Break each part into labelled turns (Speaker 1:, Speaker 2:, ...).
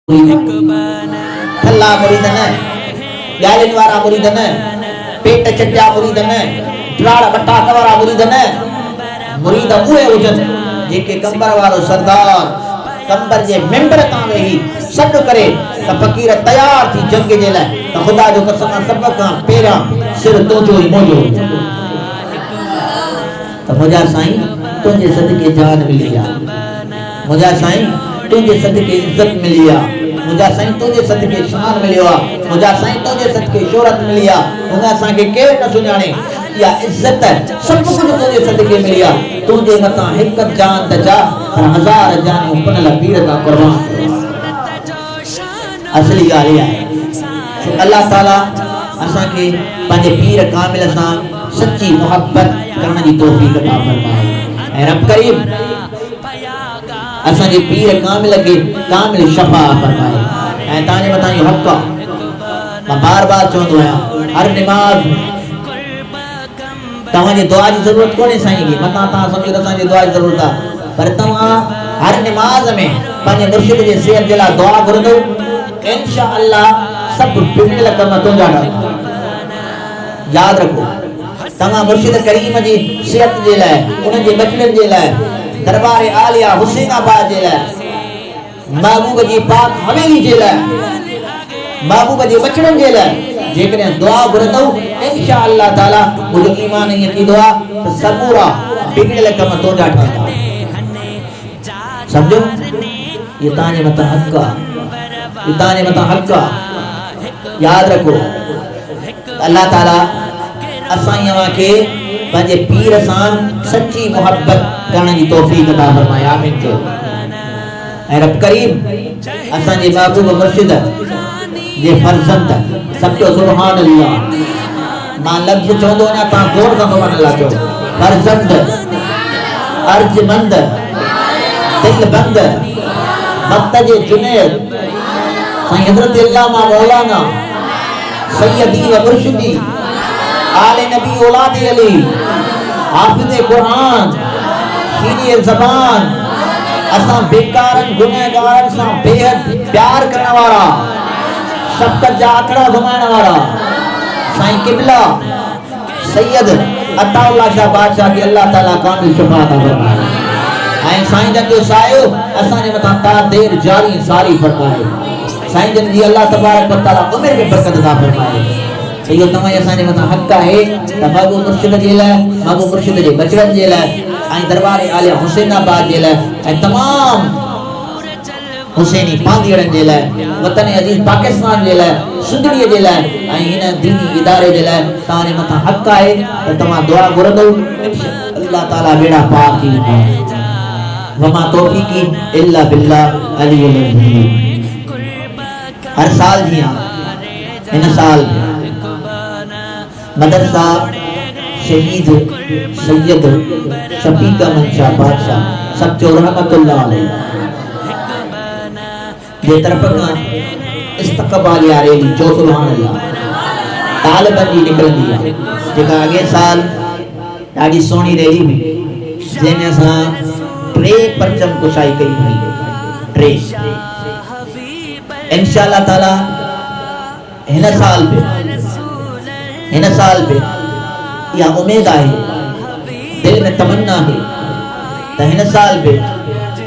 Speaker 1: थल्ला मुरीद न ॻाल्हियुनि वारा मुरीद न पेट चटिया मुरीद न ड्राड़ बट्टा वारा मुरीद न मुरीद उहे हुजनि जेके कंबर वारो सरदार कंबर जे मेंबर तां वेही सॾु करे त फ़क़ीर तयार थी जंग जे लाइ त ख़ुदा जो कसम सभ खां पहिरियां सिर तुंहिंजो ई मुंहिंजो त मुंहिंजा साईं तुंहिंजे सदके जान मिली आहे मुंहिंजा साईं तुझे सदके इज्जत मिली आ मुझा साईं तुझे सदके शान मिलियो आ मुझा साईं तुझे सदके शोहरत मिली आ हुन असांखे केर न सुञाणे या इज्जत सब कुछ तुझे सदके मिली आ तुझे मथां हिक जान त जा पर हजार जानियूं पुनल पीर दा कुर्बान असली ॻाल्हि आहे अल्लाह ताला असांखे पंहिंजे पीर कामिल सां सच्ची मोहब्बत करण जी तौफ़ीक़ अता फरमाए ऐं रब करीम असांजे पीर कामिल के कामिल शफा फरमाए ऐं तव्हांजे मथां इहो हक़ आहे मां बार बार चवंदो आहियां हर निमाज़ तव्हांजी दुआ जी ज़रूरत कोन्हे साईं खे मथां तव्हां सम्झो त असांजी दुआ जी ज़रूरत आहे पर तव्हां हर निमाज़ में पंहिंजे मुर्शिद जे सेहत जे लाइ दुआ घुरंदो इंशा अल्लाह सभु बिगड़ियल कम तुंहिंजा ठहंदा यादि रखो तव्हां मुर्शिद करीम जी सेहत जे लाइ उन्हनि जे बचड़नि जे लाइ दरबार आलिया हुसैनाबाद जे लाइ महबूब जी पाक हवेली जे लाइ महबूब जे बचड़नि जे लाइ जेकॾहिं दुआ घुरंदो इंशा अल्लाह ताला मुंहिंजो ईमान ईअं थींदो आहे त सबूरा बिगड़ियल कम तुंहिंजा ठहंदा सम्झो इहो तव्हांजे मथां हक़ आहे इहो तव्हांजे मथां हक़ आहे यादि रखो अल्लाह ताला असां खे पंहिंजे पीर सां सच्ची मोहब्बत करण जी तौफ़ीक़ अता फरमाए आमीन चओ ऐं रब करीम असांजे महबूब मुर्शिद जे फर्ज़ंद सब चओ सुभान अल्लाह मां लफ़्ज़ चवंदो वञा तव्हां ज़ोर सां सुभान अल्लाह चओ फर्ज़ंद अर्ज़मंद दिलबंद वक्त जे जुनैद साईं हज़रत अल्लामा मौलाना सैयदी व मुर्शिदी आले नबी औलाद अली हाफिज़ कुरान शीरी ज़बान असां बेकारन गुनहगारन सां बेहद प्यार करण वाला शफ़क़त जा आखड़ा घुमाइण वाला साईं किबला सैयद अताउल्लाह शाह बादशाह की अल्लाह ताला कामिल शफ़ा अता फरमाए ऐं साईं जन जो सायो असांजे मथां तादेर जारी सारी फरमाए साईं जन जी अल्लाह तबारक व तआला उमिर में बरकत अता फरमाए इहो तव्हांजे असांजे मथां हक़ आहे त महबूब मुर्शिद जे लाइ महबूब मुर्शिद जे बचड़नि जे लाइ ऐं दरबार आलिया हुसैनाबाद जे लाइ ऐं तमाम हुसैनी पांधीअड़नि जे लाइ वतन अज़ीज़ पाकिस्तान जे लाइ सुंदड़ीअ जे लाइ ऐं हिन दीनी इदारे जे लाइ तव्हांजे मथां हक़ आहे त तव्हां दुआ घुरंदो अल्लाह ताला बेड़ा पार थी वेंदा वमा तौफ़ीक़ी इल्ला बिल्लाह अलियुल अज़ीम हर साल जीअं हिन साल मदरसा शहीद सैयद शफीक अहमद शाह बादशाह सब चो रहमतुल्लाह अलैह जे तरफ खां इस्तक़बालिया रैली चो सुभान अल्लाह तालिबन जी निकरंदी आहे जेका अॻे साल ॾाढी सुहिणी रैली हुई जंहिंमें असां 3 परचम कुशाई कई हुई 3 इंशाअल्लाह ताला हिन साल पे या उम्मीद है दिल में तमन्ना है तो हिन साल पे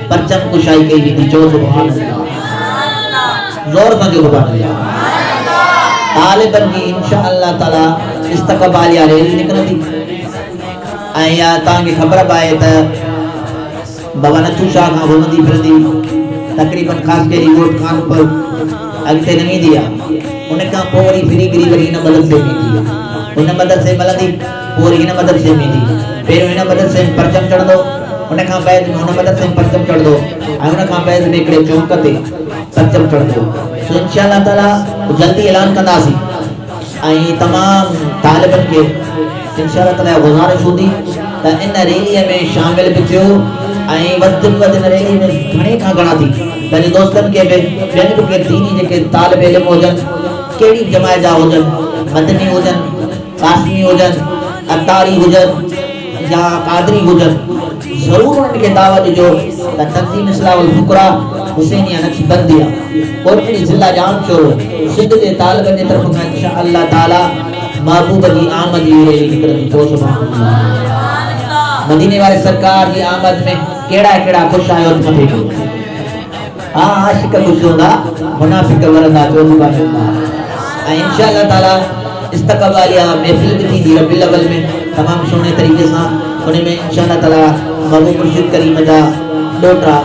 Speaker 1: परचम कुशाई कई थी जो सुभान अल्लाह जोर से जो सुभान अल्लाह तालिबन की इंशाअल्लाह ताला इस्तक़बालिया रैली निकरंदी ऐं या तव्हांखे ख़बर पाए त बाबा नथू शाह खां घुमंदी फिरंदी तक़रीबन ख़ासि करे वोट खान पर अॻिते न वेंदी आहे उन खां पोइ वरी फिरी वरी हिन मदरसे में ईंदी आहे उन मदरसे मिलंदी पोइ वरी हिन मदरसे में ईंदी पहिरियों हिन मदरसे में परचम चढ़ंदो उन खां बैदि में हुन मदरसे में परचम चढ़ंदो ऐं उन खां बैदि में हिकिड़े चौंक ते परचम चढ़ंदो सो इंशाअल्लाह ताला जल्दी ऐलान कंदासीं ऐं तमामु तालिबनि खे इंशाअल्लाह ताला गुज़ारिश हूंदी त इन रैलीअ में शामिल बि थियो ऐं वधि में वधि हिन रैली में घणे खां घणा थी पंहिंजे दोस्तनि खे बि ॿियनि बि के दीनी जेके तालिब इल्म हुजनि कहिड़ी जमायत जा हुजनि मदनी हुजनि कासमी हुजनि अतारी हुजनि یا قادری گجر ضرور ان کے دعوت جو تنظیم اصلاح الفقراء حسینیہ نقش بندیا کوٹڑی ضلع جام چورو سندھ کے طالبان کی طرف میں انشاءاللہ تعالی محبوب کی آمد یہ نکلتی تو سبحان اللہ مدینے والے سرکار کی آمد میں کیڑا خوش آئے اور مٹھے کو عاشق خوش ہوگا منافق ورنہ تو سبحان اللہ انشاءاللہ تعالی استقبالیہ محفل بھی تھی ربی الاول میں تمام سونے طریقے سے انہیں میں انشاءاللہ تعالی محبوب مرشد کریم جا لوٹا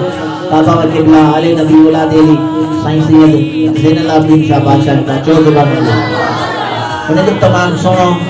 Speaker 1: بابا و قبلہ علی نبی اولاد علی سائیں سید زین العابدین شاہ بادشاہ کا چور زبان اللہ انہیں تو تمام سنو